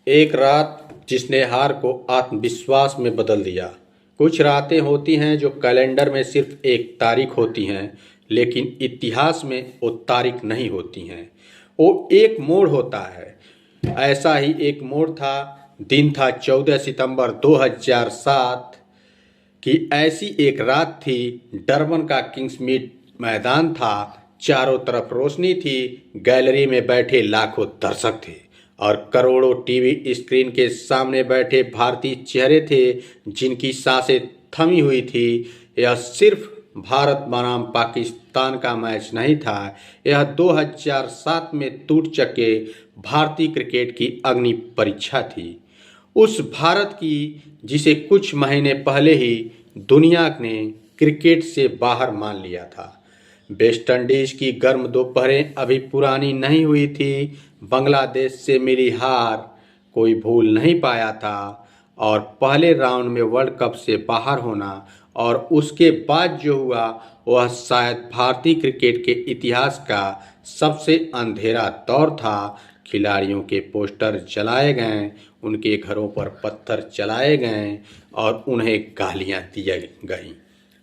एक रात जिसने हार को आत्मविश्वास में बदल दिया। कुछ रातें होती हैं जो कैलेंडर में सिर्फ एक तारीख होती हैं, लेकिन इतिहास में वो तारीख नहीं होती हैं, वो एक मोड़ होता है। ऐसा ही एक मोड़ था। दिन था 14 सितंबर 2007 की। ऐसी एक रात थी। डरबन का किंग्समीड मैदान था। चारों तरफ रोशनी थी। गैलरी में बैठे लाखों दर्शक थे और करोड़ों टीवी स्क्रीन के सामने बैठे भारतीय चेहरे थे जिनकी सांसें थमी हुई थी। यह सिर्फ भारत बनाम पाकिस्तान का मैच नहीं था, यह 2007 में टूट चुके भारतीय क्रिकेट की अग्नि परीक्षा थी। उस भारत की जिसे कुछ महीने पहले ही दुनिया ने क्रिकेट से बाहर मान लिया था। वेस्टइंडीज की गर्म दोपहरें अभी पुरानी नहीं हुई थी। बांग्लादेश से मिली हार कोई भूल नहीं पाया था, और पहले राउंड में वर्ल्ड कप से बाहर होना और उसके बाद जो हुआ वह शायद भारतीय क्रिकेट के इतिहास का सबसे अंधेरा दौर था। खिलाड़ियों के पोस्टर जलाए गए, उनके घरों पर पत्थर चलाए गए और उन्हें गालियां दी गईं।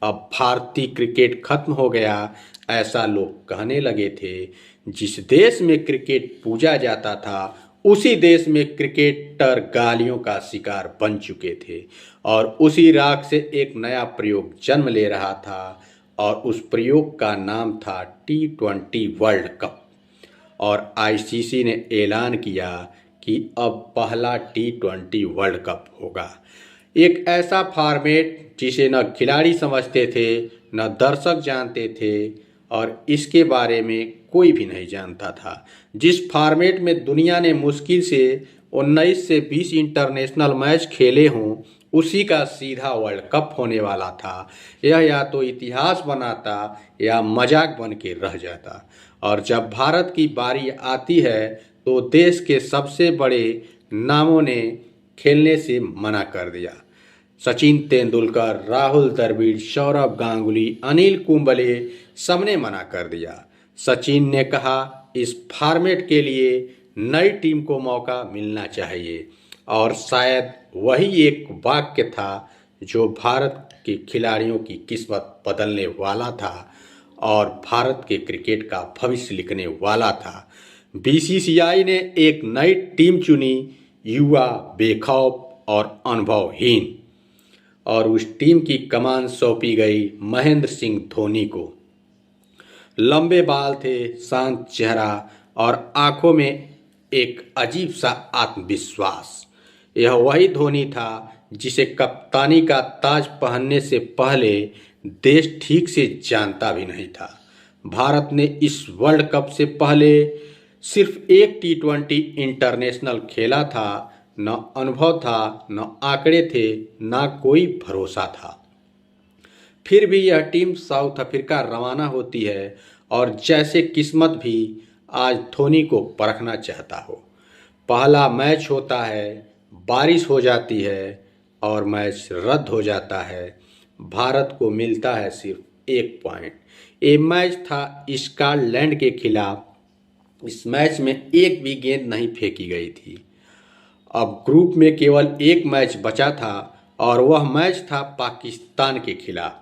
अब भारतीय क्रिकेट खत्म हो गया, ऐसा लोग कहने लगे थे। जिस देश में क्रिकेट पूजा जाता था उसी देश में क्रिकेटर गालियों का शिकार बन चुके थे, और उसी राख से एक नया प्रयोग जन्म ले रहा था, और उस प्रयोग का नाम था T20 वर्ल्ड कप। और आईसीसी ने ऐलान किया कि अब पहला T20 वर्ल्ड कप होगा। एक ऐसा फॉर्मेट जिसे न खिलाड़ी समझते थे न दर्शक जानते थे, और इसके बारे में कोई भी नहीं जानता था। जिस फॉर्मेट में दुनिया ने मुश्किल से 19 से 20 इंटरनेशनल मैच खेले हों, उसी का सीधा वर्ल्ड कप होने वाला था। यह या तो इतिहास बनाता या मजाक बन के रह जाता। और जब भारत की बारी आती है तो देश के सबसे बड़े नामों ने खेलने से मना कर दिया। सचिन तेंदुलकर, राहुल द्रविड़, सौरव गांगुली, अनिल कुंबले सबने मना कर दिया। सचिन ने कहा इस फॉर्मेट के लिए नई टीम को मौका मिलना चाहिए, और शायद वही एक वाक्य था जो भारत के खिलाड़ियों की किस्मत बदलने वाला था और भारत के क्रिकेट का भविष्य लिखने वाला था। बीसीसीआई ने एक नई टीम चुनी, युवा, बेखौफ और अनुभवहीन, और उस टीम की कमान सौंपी गई महेंद्र सिंह धोनी को। लंबे बाल थे, शांत चेहरा और आंखों में एक अजीब सा आत्मविश्वास। यह वही धोनी था जिसे कप्तानी का ताज पहनने से पहले देश ठीक से जानता भी नहीं था। भारत ने इस वर्ल्ड कप से पहले सिर्फ एक T20 इंटरनेशनल खेला था। न अनुभव था, न आंकड़े थे, न कोई भरोसा था। फिर भी यह टीम साउथ अफ्रीका रवाना होती है, और जैसे किस्मत भी आज धोनी को परखना चाहता हो। पहला मैच होता है, बारिश हो जाती है और मैच रद्द हो जाता है। भारत को मिलता है सिर्फ 1 पॉइंट। ये मैच था स्कॉटलैंड के खिलाफ। इस मैच में एक भी गेंद नहीं फेंकी गई थी। अब ग्रुप में केवल एक मैच बचा था, और वह मैच था पाकिस्तान के खिलाफ।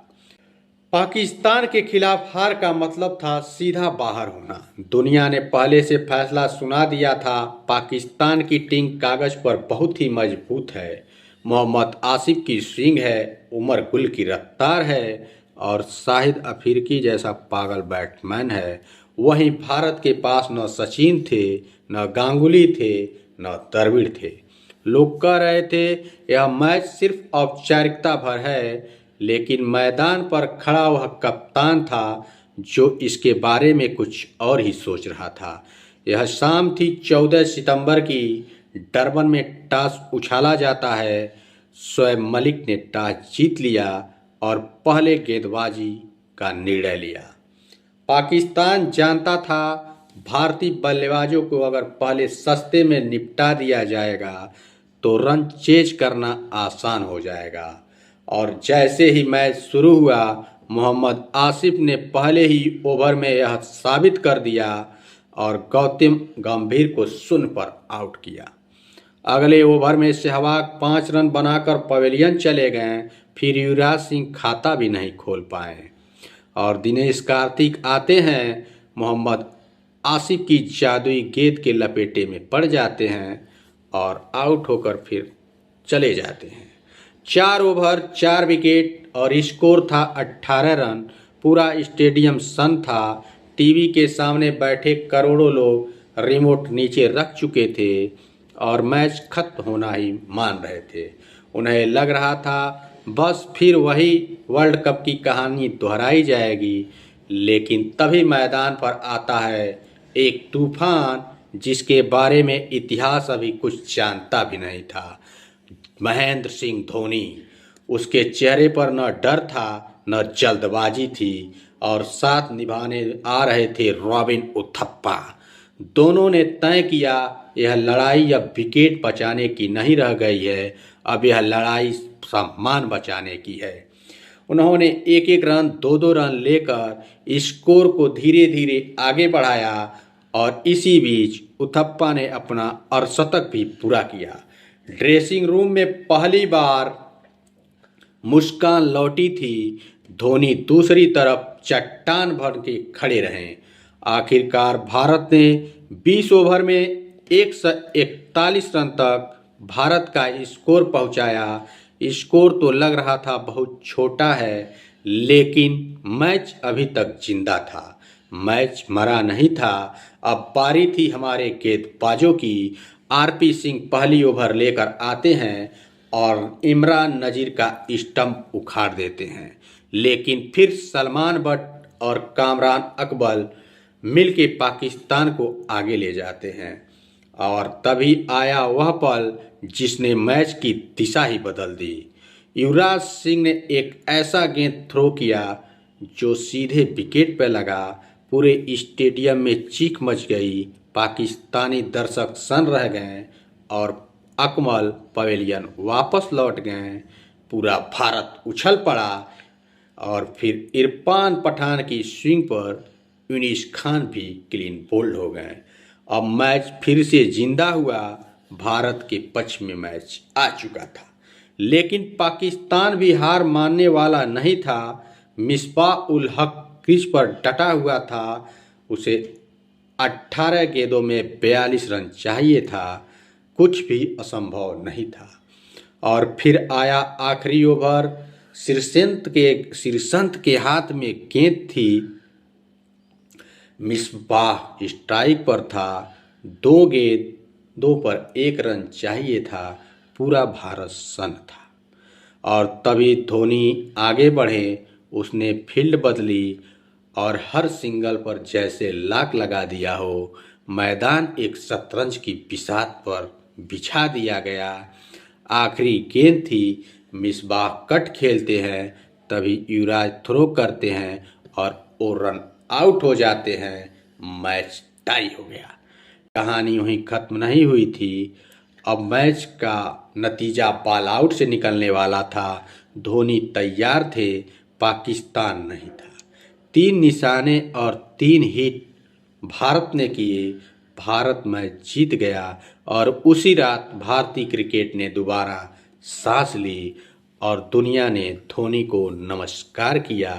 पाकिस्तान के खिलाफ हार का मतलब था सीधा बाहर होना। दुनिया ने पहले से फैसला सुना दिया था। पाकिस्तान की टीम कागज पर बहुत ही मजबूत है। मोहम्मद आसिफ की स्विंग है, उमर गुल की रफ्तार है, और शाहिद अफरीदी जैसा पागल बैट्समैन है। वहीं भारत के पास न सचिन थे, न गांगुली थे, न द्रविड़ थे। लोग कह रहे थे यह मैच सिर्फ औपचारिकता भर है, लेकिन मैदान पर खड़ा वह कप्तान था जो इसके बारे में कुछ और ही सोच रहा था। यह शाम थी 14 सितंबर की। डरबन में टॉस उछाला जाता है। शोएब मलिक ने टॉस जीत लिया और पहले गेंदबाजी का निर्णय लिया। पाकिस्तान जानता था भारतीय बल्लेबाजों को अगर पहले सस्ते में निपटा दिया जाएगा तो रन चेज करना आसान हो जाएगा। और जैसे ही मैच शुरू हुआ, मोहम्मद आसिफ ने पहले ही ओवर में यह साबित कर दिया और गौतम गंभीर को शून्य पर आउट किया। अगले ओवर में सहवाग 5 रन बनाकर पवेलियन चले गए। फिर युवराज सिंह खाता भी नहीं खोल पाए और दिनेश कार्तिक आते हैं, मोहम्मद आसिफ की जादुई गेंद के लपेटे में पड़ जाते हैं और आउट होकर फिर चले जाते हैं। 4 ओवर 4 विकेट और स्कोर था 18 रन। पूरा स्टेडियम सन्न था। टीवी के सामने बैठे करोड़ों लोग रिमोट नीचे रख चुके थे और मैच खत्म होना ही मान रहे थे। उन्हें लग रहा था बस फिर वही वर्ल्ड कप की कहानी दोहराई जाएगी। लेकिन तभी मैदान पर आता है एक तूफान जिसके बारे में इतिहास अभी कुछ जानता भी नहीं था। महेंद्र सिंह धोनी। उसके चेहरे पर न डर था न जल्दबाजी थी और साथ निभाने आ रहे थे रॉबिन उथप्पा। दोनों ने तय किया यह लड़ाई अब विकेट बचाने की नहीं रह गई है, अब यह लड़ाई सम्मान बचाने की है। उन्होंने एक एक रन 2-2 रन लेकर स्कोर को धीरे धीरे आगे बढ़ाया और इसी बीच उथप्पा ने अपना अर्धशतक भी पूरा किया। ड्रेसिंग रूम में पहली बार मुस्कान लौटी थी। धोनी दूसरी तरफ चट्टान भर के खड़े रहे। आखिरकार भारत ने 20 ओवर में 141 रन तक भारत का स्कोर पहुंचाया। स्कोर तो लग रहा था बहुत छोटा है, लेकिन मैच अभी तक जिंदा था। मैच मरा नहीं था। अब बारी थी हमारे गेंदबाजों की। आरपी सिंह पहली ओवर लेकर आते हैं और इमरान नजीर का स्टंप उखाड़ देते हैं। लेकिन फिर सलमान बट और कामरान अकबर मिल के पाकिस्तान को आगे ले जाते हैं और तभी आया वह पल जिसने मैच की दिशा ही बदल दी। युवराज सिंह ने एक ऐसा गेंद थ्रो किया जो सीधे विकेट पर लगा। पूरे स्टेडियम में चीख मच गई। पाकिस्तानी दर्शक सन्न रह गए और अकमल पवेलियन वापस लौट गए। पूरा भारत उछल पड़ा और फिर इरफान पठान की स्विंग पर यूनिस खान भी क्लीन बोल्ड हो गए। अब मैच फिर से जिंदा हुआ। भारत के पक्ष में मैच आ चुका था, लेकिन पाकिस्तान भी हार मानने वाला नहीं था। मिसबाह उल हक क्रीज पर डटा हुआ था। उसे 18 गेंदों में 42 रन चाहिए था। कुछ भी असंभव नहीं था। और फिर आया आखिरी ओवर। श्रीसंत के हाथ में गेंद थी। मिसबाह स्ट्राइक पर था। 2 गेंदों पर 1 रन चाहिए था। पूरा भारत सन्न था और तभी धोनी आगे बढ़े। उसने फील्ड बदली और हर सिंगल पर जैसे लाक लगा दिया हो। मैदान एक शतरंज की बिसात पर बिछा दिया गया। आखिरी गेंद थी। मिसबाह कट खेलते हैं, तभी युवराज थ्रो करते हैं और वो रन आउट हो जाते हैं। मैच टाई हो गया। कहानी यूं खत्म नहीं हुई थी। अब मैच का नतीजा बॉल आउट से निकलने वाला था। धोनी तैयार थे, पाकिस्तान नहीं था। 3 निशाने और 3 हिट भारत ने किए। भारत मैच जीत गया और उसी रात भारतीय क्रिकेट ने दोबारा सांस ली और दुनिया ने धोनी को नमस्कार किया।